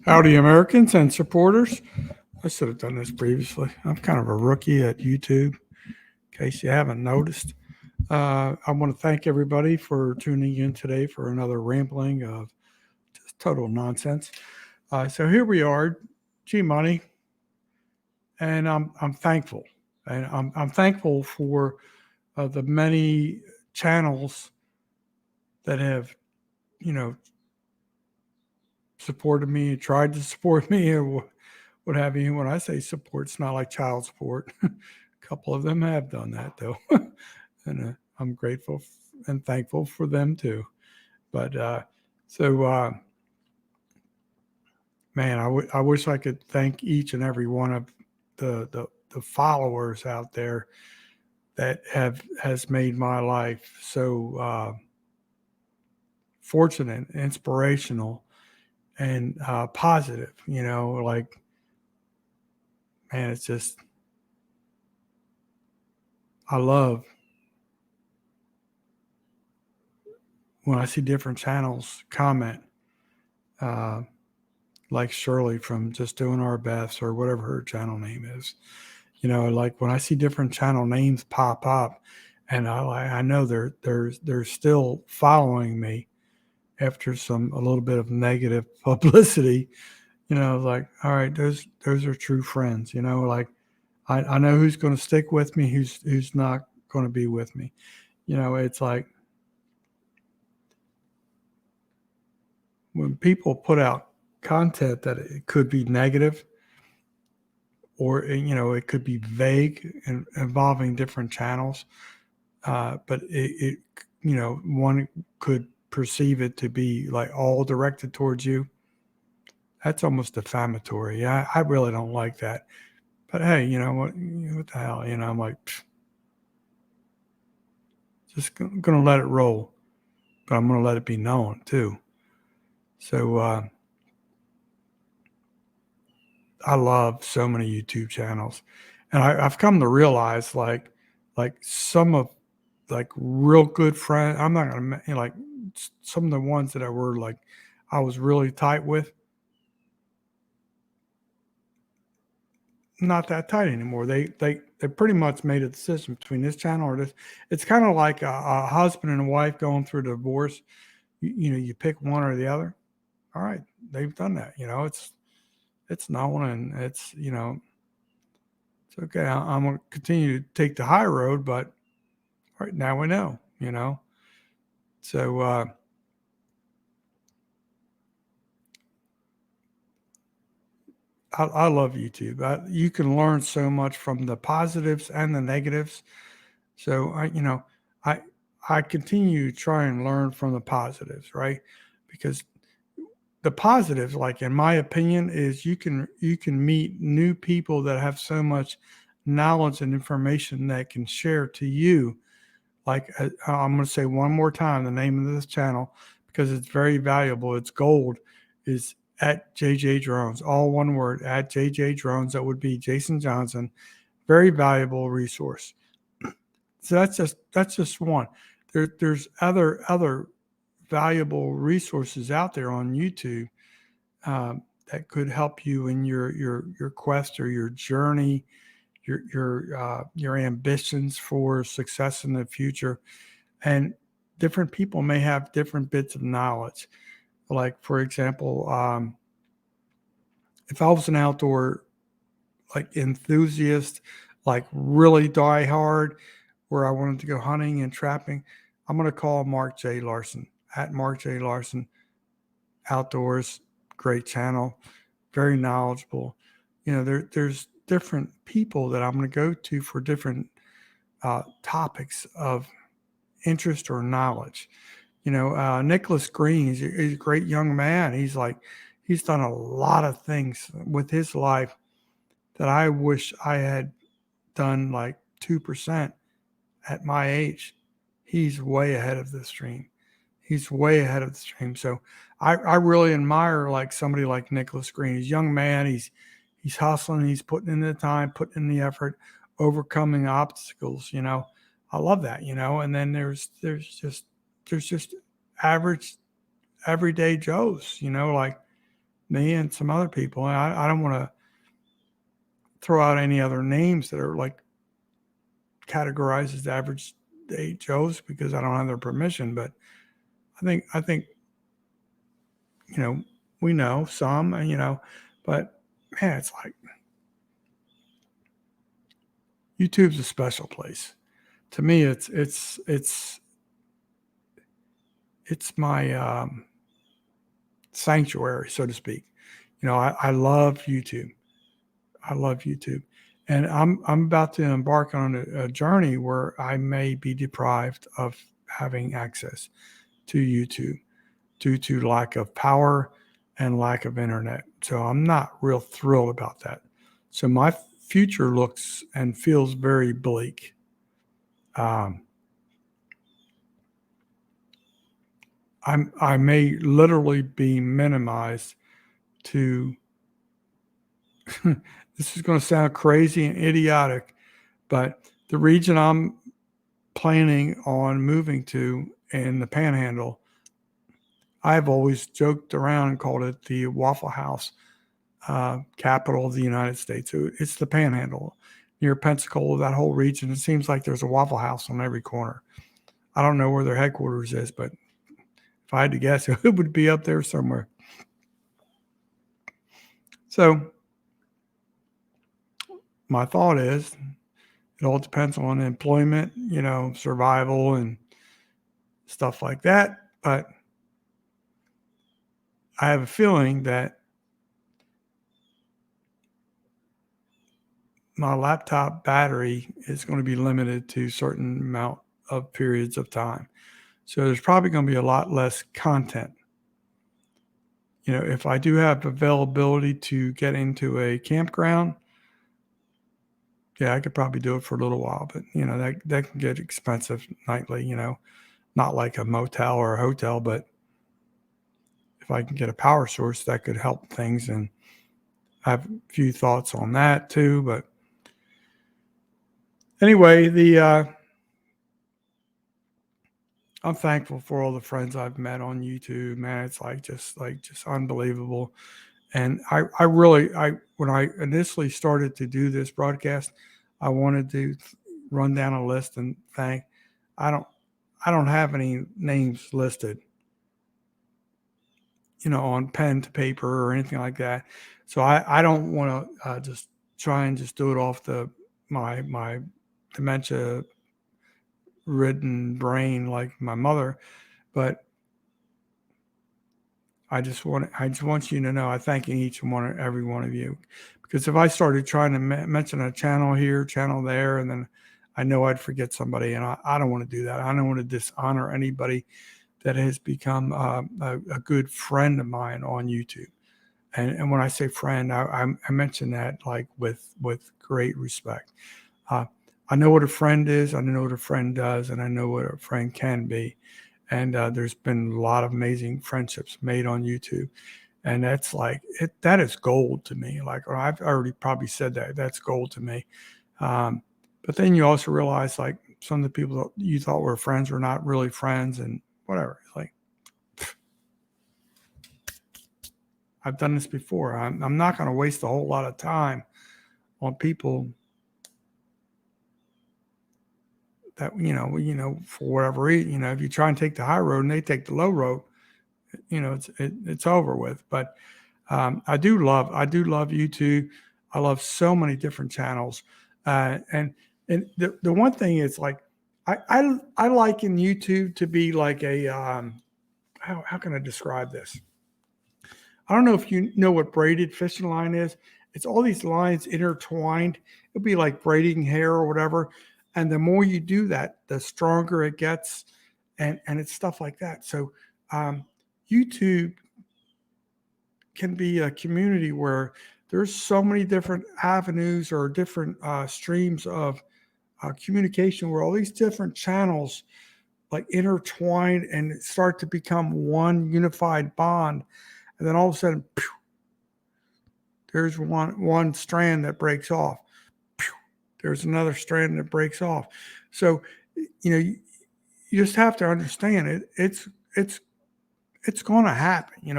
Howdy, Americans and supporters. I should have done this previously. I'm kind of a rookie at YouTube, in case you haven't noticed. I want to thank everybody for tuning in today for another rambling of just total nonsense. So here we are, G Money, and I'm thankful, and I'm thankful for the many channels that have you know supported me, tried to support me, or what have you. When I say support, it's not like child support. A couple of them have done that though, and I'm grateful and thankful for them too. But so, man, I wish I could thank each and every one of the followers out there that has made my life so fortunate, inspirational, and positive. Like, man, it's just I love when I see different channels comment, uh, like Shirley from Just Doing Our Best or whatever her channel name is. Like when I see different channel names pop up, and I know they're still following me after a little bit of negative publicity. Like, all right, those are true friends. Like I know who's going to stick with me, who's not going to be with me. It's like when people put out content that it could be negative, or it could be vague and involving different channels, but it one could perceive it to be like all directed towards you. That's almost defamatory. I really don't like that. But hey, what the hell? I'm like, just gonna let it roll, but I'm gonna let it be known too. So I love so many YouTube channels, and I've come to realize like some of like real good friends. I'm not gonna like some of the ones that I was really tight with. Not that tight anymore. They pretty much made a decision between this channel or this. It's kind of like a husband and a wife going through a divorce. You pick one or the other. All right, they've done that. It's known, and it's okay. I'm gonna continue to take the high road, but right now we know. So I love YouTube. You can learn so much from the positives and the negatives. So I I continue to try and learn from the positives, right? Because the positives, like in my opinion, is you can meet new people that have so much knowledge and information that can share to you. Like I'm going to say one more time the name of this channel because it's very valuable. It's gold. Is at JJ Drones, all one word, at JJ Drones. That would be Jason Johnson. Very valuable resource. So that's just one. There's other valuable resources out there on YouTube that could help you in your quest or your journey, your ambitions for success in the future. And different people may have different bits of knowledge. Like for example, if I was an outdoor like enthusiast, like really die hard, where I wanted to go hunting and trapping, I'm going to call Mark J. Larson at Mark J. Larson Outdoors. Great channel, very knowledgeable. There's different people that I'm going to go to for different topics of interest or knowledge. Nicholas Green, he's a great young man. He's done a lot of things with his life that I wish I had done like 2% at my age. He's way ahead of the stream. He's way ahead of the stream. So I really admire like somebody like Nicholas Green. He's a young man. He's hustling. He's putting in the time, putting in the effort, overcoming obstacles. I love that. And then there's just average everyday Joes. Like me and some other people. And I don't want to throw out any other names that are like categorized as average day Joes because I don't have their permission. But I think we know some, but man, it's like YouTube's a special place. To me, it's my sanctuary, so to speak. I love YouTube. I love YouTube, and I'm about to embark on a journey where I may be deprived of having access to YouTube due to lack of power and lack of internet. So I'm not real thrilled about that. So my future looks and feels very bleak. I may literally be minimized to. This is going to sound crazy and idiotic, but the region I'm planning on moving to in the Panhandle, I've always joked around and called it the Waffle House capital of the United States. So it's the Panhandle near Pensacola, that whole region. It seems like there's a Waffle House on every corner. I don't know where their headquarters is, but if I had to guess, it would be up there somewhere. So my thought is it all depends on employment, survival and stuff like that. But I have a feeling that my laptop battery is going to be limited to a certain amount of periods of time. So there's probably going to be a lot less content. If I do have availability to get into a campground, yeah, I could probably do it for a little while, but that can get expensive nightly, not like a motel or a hotel, but if I can get a power source, that could help things. And I have a few thoughts on that too, but anyway, I'm thankful for all the friends I've met on YouTube, man. It's just unbelievable. And I really, when I initially started to do this broadcast, I wanted to run down a list and thank. I don't have any names listed, on pen to paper or anything like that. So I don't want to just try and just do it off my dementia ridden brain like my mother, but I just want you to know I thank each and every one of you, because if I started trying to mention a channel here, channel there, and then I know I'd forget somebody, and I don't want to do that. I don't want to dishonor anybody that has become a good friend of mine on YouTube. And when I say friend, I mention that like with great respect. I know what a friend is. I know what a friend does, and I know what a friend can be. And there's been a lot of amazing friendships made on YouTube, and that's like that is gold to me. Like, or I've already probably said that that's gold to me. But then you also realize like some of the people that you thought were friends were not really friends, and whatever. It's like I've done this before. I'm not going to waste a whole lot of time on people that for whatever reason, if you try and take the high road and they take the low road, it's over with. But I do love YouTube. I love so many different channels, and the one thing is like I liken YouTube to be like a how can I describe this? I don't know if you know what braided fishing line is. It's all these lines intertwined. It'll be like braiding hair or whatever. And the more you do that, the stronger it gets. And it's stuff like that. So YouTube can be a community where there's so many different avenues or different streams of communication where all these different channels like intertwine and start to become one unified bond. And then all of a sudden, pew, there's one strand that breaks off. Pew, there's another strand that breaks off. So, you just have to understand it. It's going to happen.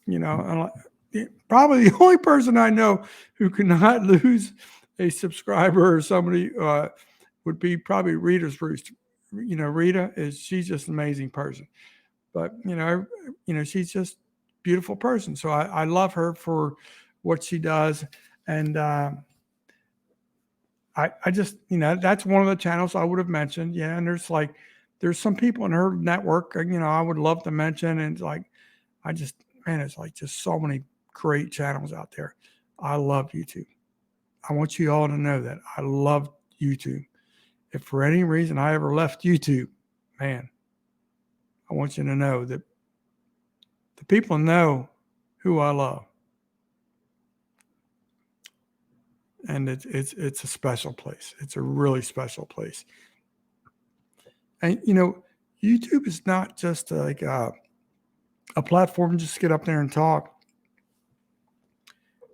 And probably the only person I know who cannot lose a subscriber or somebody would be probably Rita's Roost. Rita she's just an amazing person, but she's just a beautiful person. So I love her for what she does, and I just that's one of the channels I would have mentioned. Yeah, and there's some people in her network I would love to mention, and it's like I just man, it's like just so many great channels out there. I love YouTube. I want you all to know that I love YouTube. If for any reason I ever left YouTube, man, I want you to know that the people know who I love, and it's a special place. It's a really special place. And YouTube is not just like a platform just get up there and talk.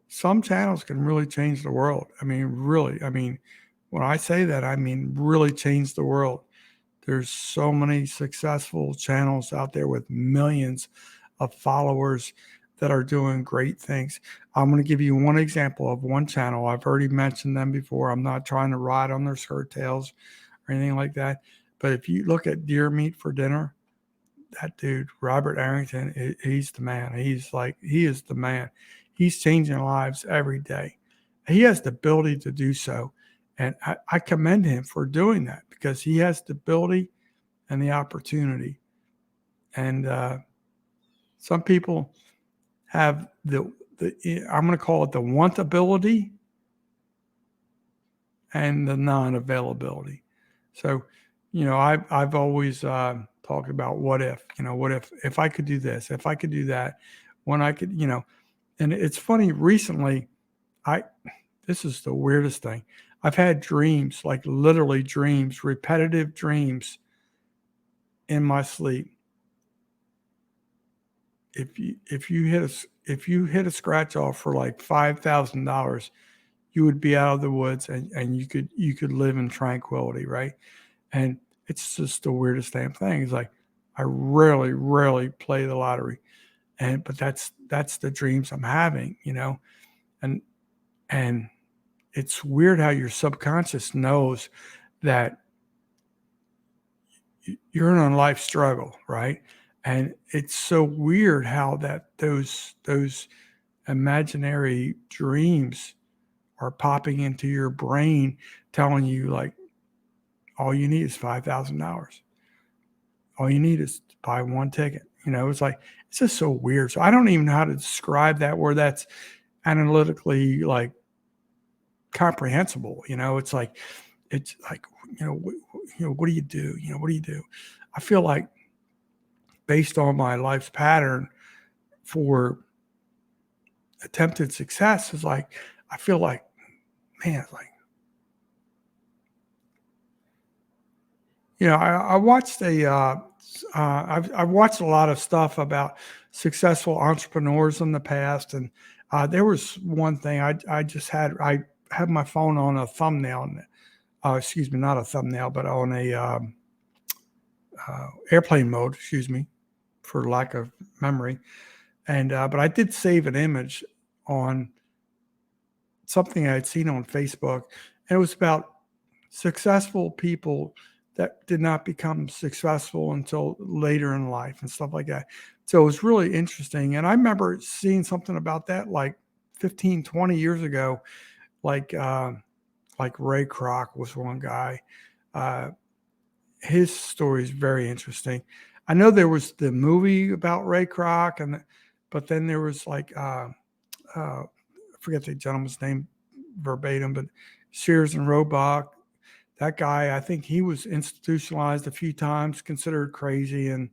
Some channels can really change the world. I mean, really. I mean, when I say that, I mean really change the world. There's so many successful channels out there with millions of followers that are doing great things. I'm going to give you one example of one channel. I've already mentioned them before. I'm not trying to ride on their skirt tails or anything like that. But if you look at Deer Meat for Dinner, that dude, Robert Arrington, he's the man. He is the man. He's changing lives every day. He has the ability to do so. And I commend him for doing that because he has the ability and the opportunity. And some people have the I'm going to call it the want ability and the non-availability. So, I've always talked about what if I could do this, if I could do that, when I could, and it's funny recently, this is the weirdest thing. I've had dreams, like literally dreams, repetitive dreams in my sleep. If you hit a scratch off for like $5,000, you would be out of the woods and you could live in tranquility, right? And it's just the weirdest damn thing. It's like I rarely play the lottery, but that's the dreams I'm having, and it's weird how your subconscious knows that you're in a life struggle, right? And it's so weird how those imaginary dreams are popping into your brain, telling you like all you need is $5,000. All you need is to buy one ticket. It's like it's just so weird. So I don't even know how to describe that where that's analytically like comprehensible. It's like what do you do? What do you do? I feel like based on my life's pattern for attempted success is like I feel like, man, like I watched I've watched a lot of stuff about successful entrepreneurs in the past, and there was one thing I had my phone on a thumbnail, excuse me, not a thumbnail, but on a airplane mode, excuse me, for lack of memory, and but I did save an image on something I had seen on Facebook, and it was about successful people that did not become successful until later in life and stuff like that. So it was really interesting. And I remember seeing something about that like 15, 20 years ago, like Ray Kroc was one guy. His story is very interesting. I know there was the movie about Ray Kroc, but then there was like, I forget the gentleman's name verbatim, but Sears and Roebuck. That guy, I think he was institutionalized a few times, considered crazy, and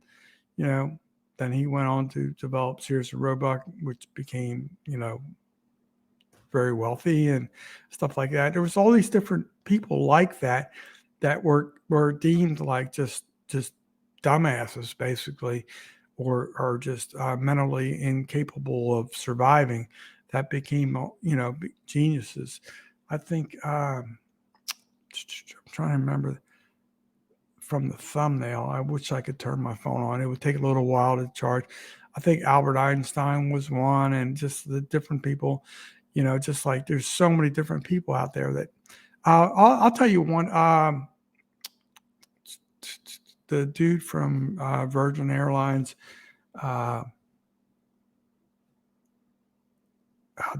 then he went on to develop Sears and Roebuck, which became very wealthy and stuff like that. There was all these different people like that were deemed like just dumbasses basically, or just mentally incapable of surviving. That became geniuses. I think. I'm trying to remember. from the thumbnail. I wish I could turn my phone on. It would take a little while to charge. I think Albert Einstein was one, and just the different people, just like there's so many different people out there that I'll tell you one. The dude from Virgin Airlines, the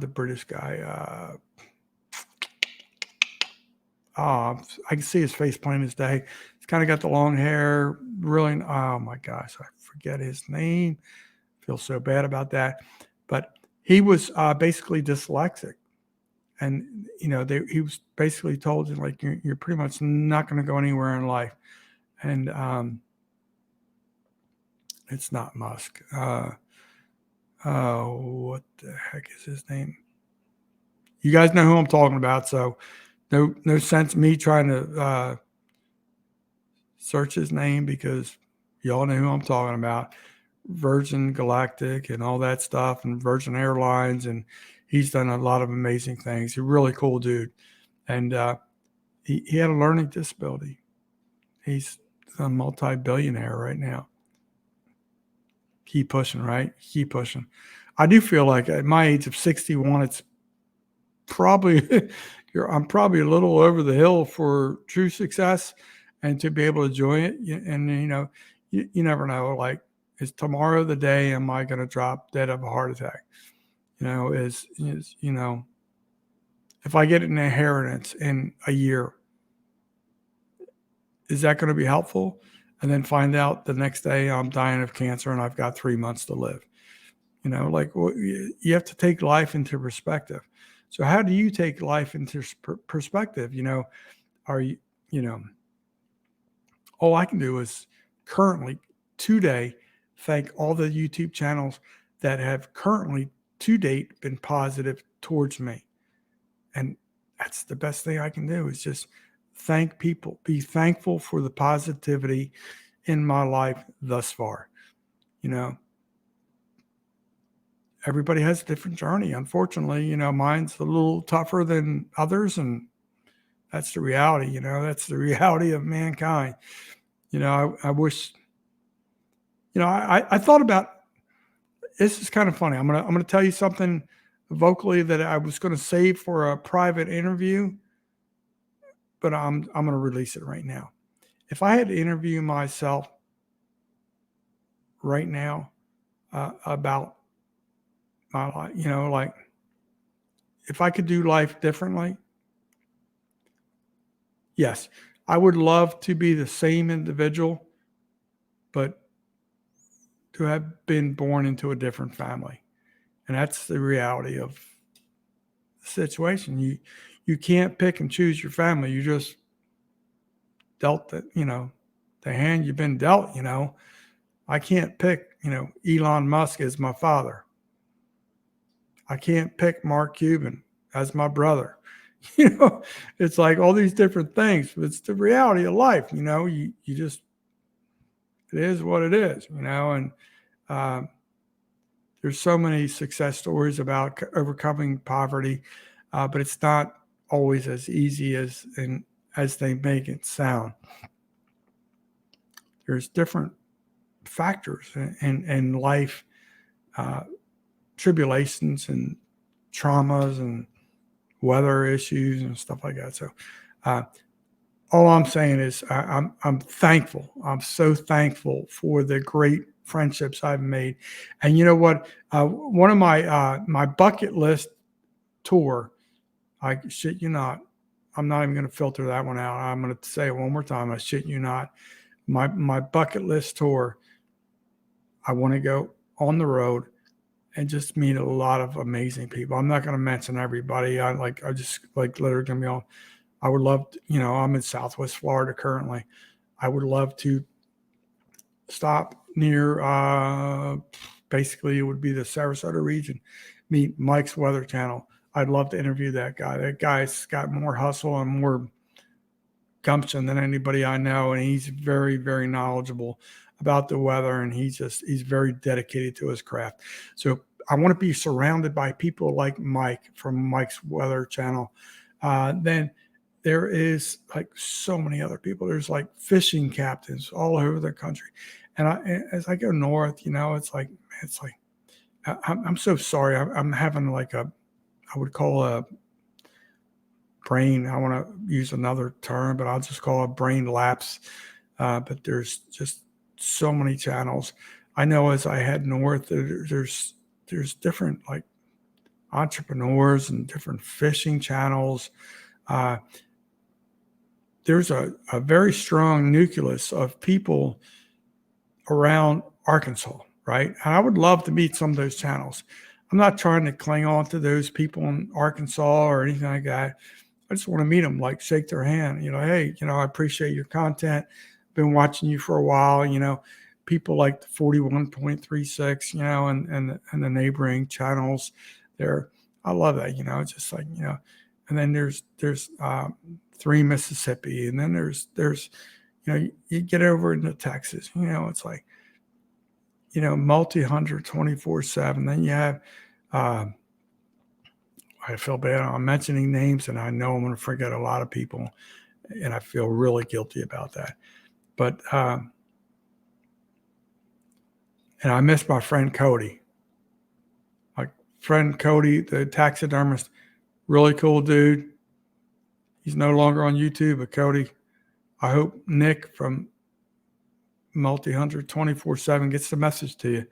British guy. I can see his face plain as day. He's kind of got the long hair. Really, oh my gosh, I forget his name. Feel so bad about that. But he was basically dyslexic, and he was basically told like you're pretty much not going to go anywhere in life, and it's not Musk. What the heck is his name? You guys know who I'm talking about, so no sense me trying to search his name because y'all know who I'm talking about. Virgin Galactic and all that stuff, and Virgin Airlines, and he's done a lot of amazing things. He's a really cool dude, and he had a learning disability. He's a multi-billionaire right now. Keep pushing, right? Keep pushing. I do feel like at my age of 61, it's probably I'm probably a little over the hill for true success, and to be able to enjoy it. And you never know. Like, is tomorrow the day? Am I going to drop dead of a heart attack? Is if I get an inheritance in a year, is that going to be helpful? And then find out the next day I'm dying of cancer and I've got 3 months to live. You have to take life into perspective. So how do you take life into perspective? Are you, all I can do is currently today thank all the YouTube channels that have currently to date been positive towards me. And that's the best thing I can do is just thank people, be thankful for the positivity in my life thus far. Everybody has a different journey. Unfortunately, mine's a little tougher than others, and that's the reality. That's the reality of mankind. I wish. I thought about. This is kind of funny. I'm gonna tell you something vocally that I was going to save for a private interview, but I'm going to release it right now. If I had to interview myself right now about my life, like if I could do life differently, yes, I would love to be the same individual, but to have been born into a different family. And that's the reality of the situation. You can't pick and choose your family. You just dealt the hand you've been dealt. I can't pick, Elon Musk as my father. I can't pick Mark Cuban as my brother. It's like all these different things. It's the reality of life. You just, it is what it is, and there's so many success stories about overcoming poverty, but it's not always as easy as they make it sound. There's different factors in life, tribulations and traumas and weather issues and stuff like that. So all I'm saying is I'm thankful. I'm so thankful for the great friendships I've made. And you know what? One of my bucket list tour, I shit you not, I'm not even going to filter that one out. I'm going to say it one more time. I shit you not. My bucket list tour, I want to go on the road and just meet a lot of amazing people. I'm not going to mention everybody. I just literally going to be on. I would love to, I'm in Southwest Florida currently. I would love to stop near, basically it would be the Sarasota region, meet Mike's Weather Channel. I'd love to interview that guy. That guy's got more hustle and more gumption than anybody I know. And he's very, very knowledgeable about the weather. And he's very dedicated to his craft. So I want to be surrounded by people like Mike from Mike's Weather Channel. Then there is like so many other people. There's like fishing captains all over the country. As I go north, it's like, I'm so sorry. I'm having like I would call a brain. I want to use another term, but I'll just call it brain lapse. But there's just so many channels. I know as I head north, there's different like entrepreneurs and different fishing channels. Uh, there's a very strong nucleus of people around Arkansas, right? And I would love to meet some of those channels. I'm not trying to cling on to those people in Arkansas or anything like that. I just want to meet them, like shake their hand, hey, I appreciate your content. Been watching you for a while, people like the 41.36, and the neighboring channels there. I love that, it's just like, and then there's 3 Mississippi, and then there's you get over into Texas, it's like, multi-hundred 24/7. Then you have, I feel bad. I'm mentioning names, and I know I'm going to forget a lot of people, and I feel really guilty about that. But and I miss my friend Cody. My friend Cody, the taxidermist, really cool dude. He's no longer on YouTube, but Cody, I hope Nick from multi-hundred 24/7 gets the message to you.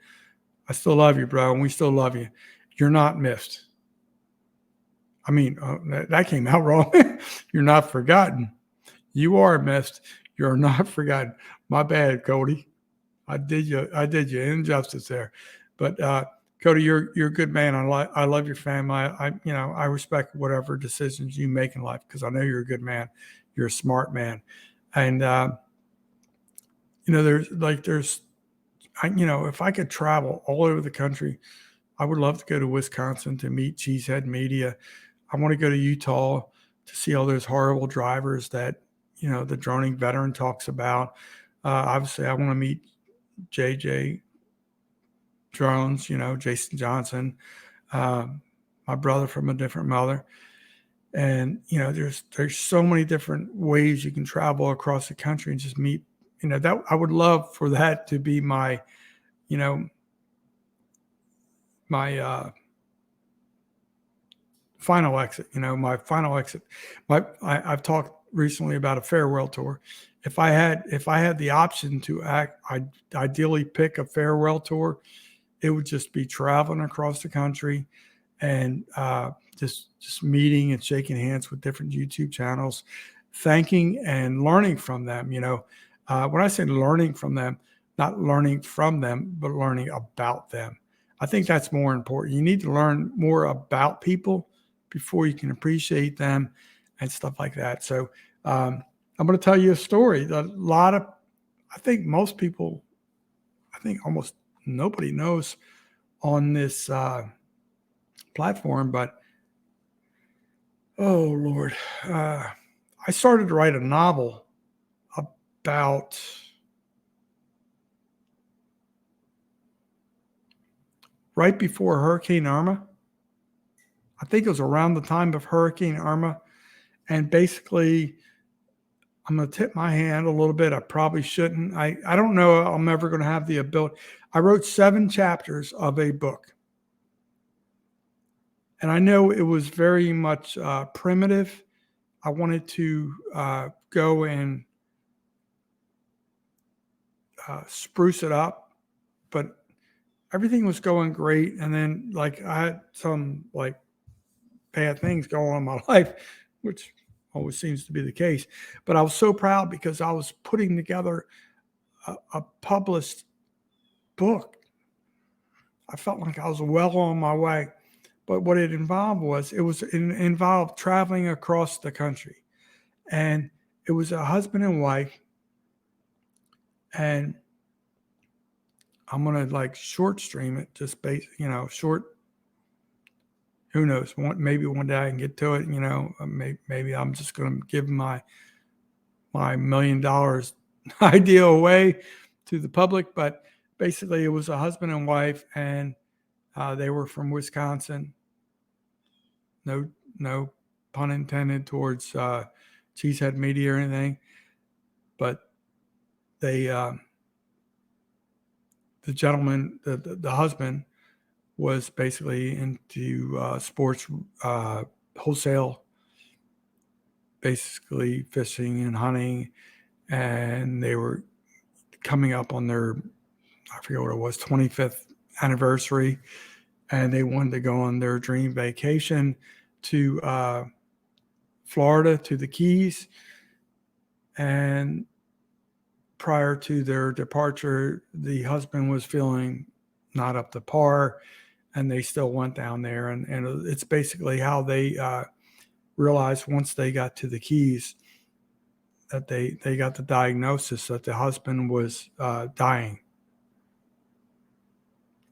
I still love you, bro, and we still love you. You're not missed. I mean, that came out wrong. You're not forgotten. You are missed. You're not forgotten. My bad, Cody. I did you injustice there. But Cody, you're a good man. I love your family. I respect whatever decisions you make in life because I know you're a good man. You're a smart man, and if I could travel all over the country, I would love to go to Wisconsin to meet Cheesehead Media. I want to go to Utah to see all those horrible drivers that, the droning veteran talks about. Obviously, I want to meet JJ Drones, Jason Johnson, my brother from a different mother. And, there's so many different ways you can travel across the country and just meet, that I would love for that to be my, my final exit, my final exit. I've talked recently about a farewell tour. If I had the option to I'd ideally pick a farewell tour. It would just be traveling across the country and just meeting and shaking hands with different YouTube channels, thanking and learning from them. When I say learning from them, not learning from them, but learning about them. I think that's more important. You need to learn more about people before you can appreciate them and stuff like that. So I'm going to tell you a story that I think most people, almost nobody knows on this platform, but oh Lord, I started to write a novel about right before Hurricane Irma. I think it was around the time of Hurricane Irma. And basically, I'm going to tip my hand a little bit. I probably shouldn't. I don't know. I'm ever going to have the ability. I wrote 7 chapters of a book. And I know it was very much primitive. I wanted to go and spruce it up, but everything was going great. And then I had some bad things going on in my life, which always seems to be the case. But I was so proud because I was putting together a published book. I felt like I was well on my way. But what it involved involved traveling across the country. And it was a husband and wife. And I'm going to short stream it, just short. Who knows? Maybe one day I can get to it. Maybe I'm just going to give my $1 million idea away to the public. But basically, it was a husband and wife, and they were from Wisconsin. No pun intended towards cheesehead media or anything, but they, the gentleman, the husband, was basically into sports wholesale, basically fishing and hunting, and they were coming up on their, I forget what it was, 25th anniversary, and they wanted to go on their dream vacation to Florida, to the Keys. And prior to their departure, the husband was feeling not up to par, and they still went down there. And it's basically how they realized once they got to the Keys that they got the diagnosis that the husband was dying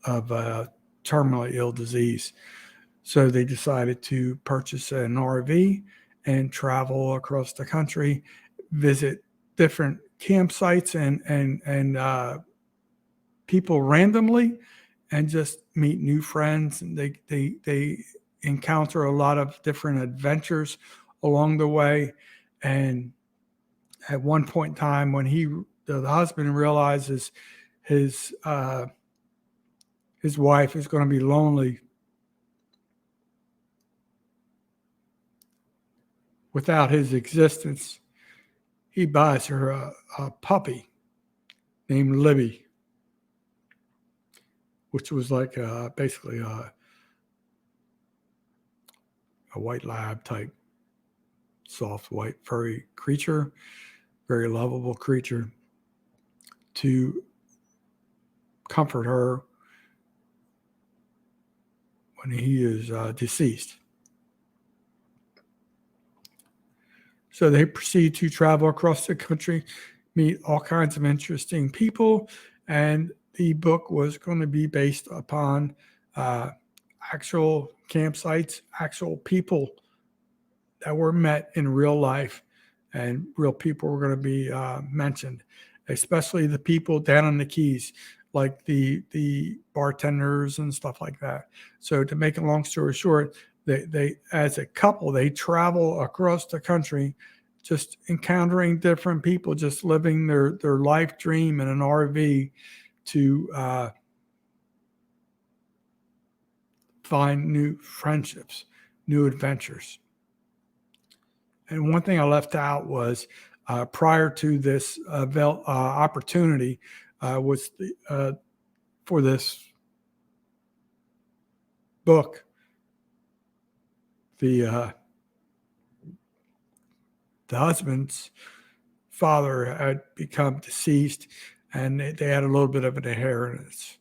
of a terminally ill disease. So they decided to purchase an RV and travel across the country, visit different campsites and people randomly, and just meet new friends. And they encounter a lot of different adventures along the way. And at one point in time, when the husband realizes his wife is going to be lonely without his existence, he buys her a puppy named Libby, which was like basically a white lab type, soft white furry creature, very lovable creature, to comfort her when he is deceased. So they proceed to travel across the country, meet all kinds of interesting people, and the book was going to be based upon actual campsites, actual people that were met in real life, and real people were going to be mentioned, especially the people down in the Keys, like the bartenders and stuff like that. So to make a long story short, they as a couple, they travel across the country, just encountering different people, just living their life dream in an RV to find new friendships, new adventures. And one thing I left out was prior to this opportunity was for this book, the husband's father had become deceased, and they had a little bit of an inheritance.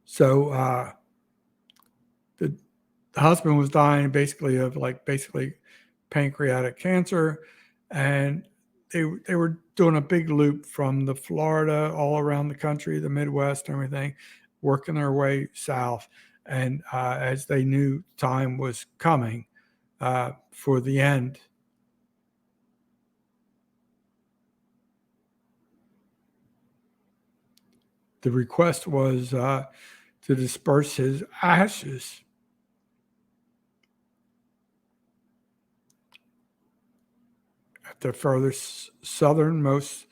So the husband was dying basically of pancreatic cancer, and they were doing a big loop from the Florida all around the country, the Midwest and everything, working their way south. And as they knew time was coming for the end, the request was to disperse his ashes at the furthest southernmost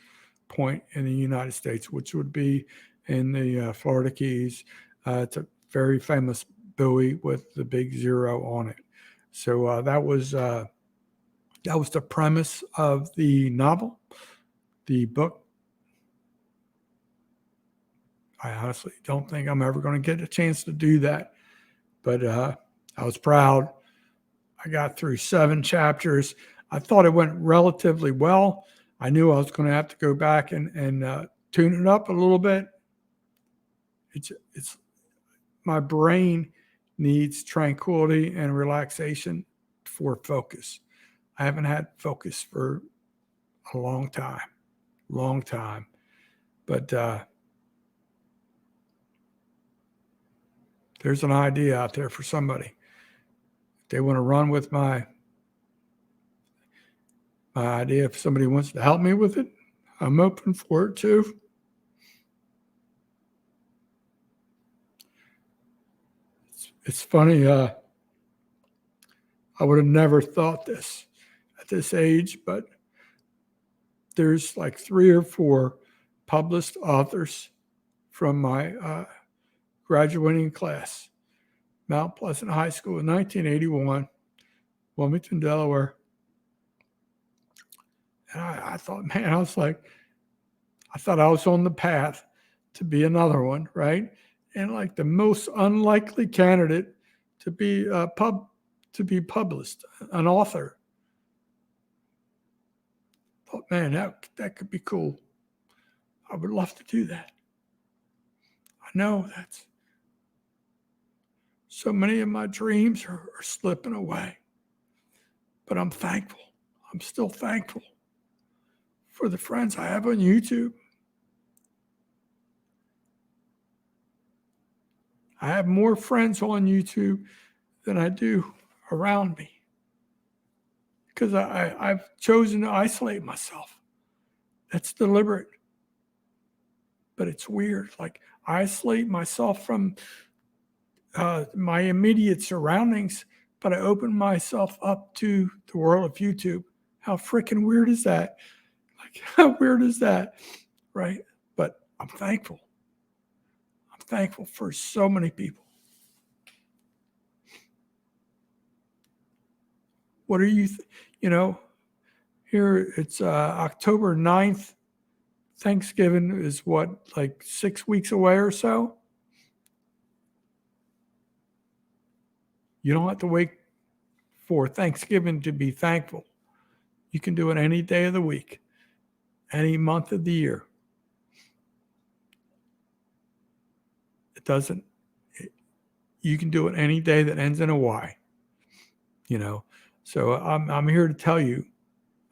point in the United States, which would be in the Florida Keys. It's a very famous buoy with the big zero on it. So that was the premise of the novel. The book, I honestly don't think I'm ever going to get a chance to do that, but I was proud. I got through 7 chapters. I thought it went relatively well. I knew I was going to have to go back and tune it up a little bit. It's my brain needs tranquility and relaxation for focus. I haven't had focus for a long time. But there's an idea out there for somebody. If they want to run with my idea, if somebody wants to help me with it, I'm open for it too. It's funny. I would have never thought this at this age, but there's like 3 or 4 published authors from my graduating class, Mount Pleasant High School in 1981, Wilmington, Delaware. And I thought, man, I thought I was on the path to be another one, right? And like the most unlikely candidate to be published, an author. Thought, man, that could be cool. I would love to do that. I know that's so many of my dreams are slipping away, but I'm thankful. I'm still thankful for the friends I have on YouTube. I have more friends on YouTube than I do around me because I've chosen to isolate myself. That's deliberate, but it's weird. Like I isolate myself from my immediate surroundings, but I open myself up to the world of YouTube. How freaking weird is that? Like, how weird is that? Right? But I'm thankful. I'm thankful for so many people. What are you, here it's October 9th. Thanksgiving is what, like 6 weeks away or so? You don't have to wait for Thanksgiving to be thankful. You can do it any day of the week, any month of the year. You can do it any day that ends in a Y, So I'm here to tell you,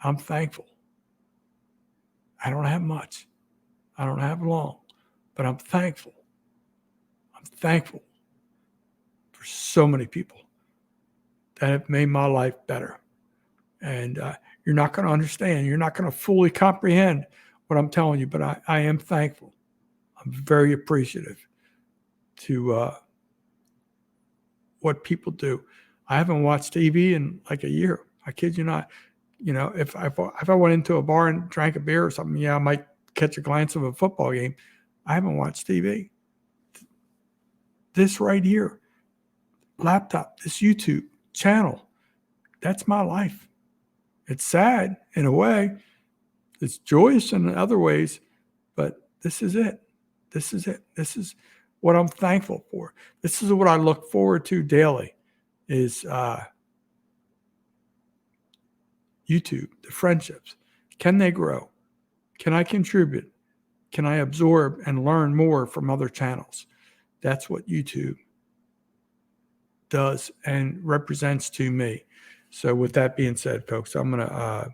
I'm thankful. I don't have much. I don't have long, but I'm thankful. I'm thankful for so many people that have made my life better. And you're not going to understand. You're not going to fully comprehend what I'm telling you, but I am thankful. I'm very appreciative to what people do. I haven't watched TV in like a year. I kid you not. If I went into a bar and drank a beer or something, I might catch a glance of a football game. I haven't watched TV. This right here, laptop, this YouTube channel, that's my life. It's sad in a way. It's joyous in other ways, but this is it. This is it. This is what I'm thankful for. This is what I look forward to daily is YouTube, the friendships. Can they grow? Can I contribute? Can I absorb and learn more from other channels? That's what YouTube does and represents to me. So with that being said, folks, I'm going to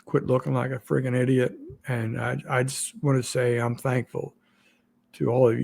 quit looking like a friggin' idiot. And I just want to say I'm thankful to all of you.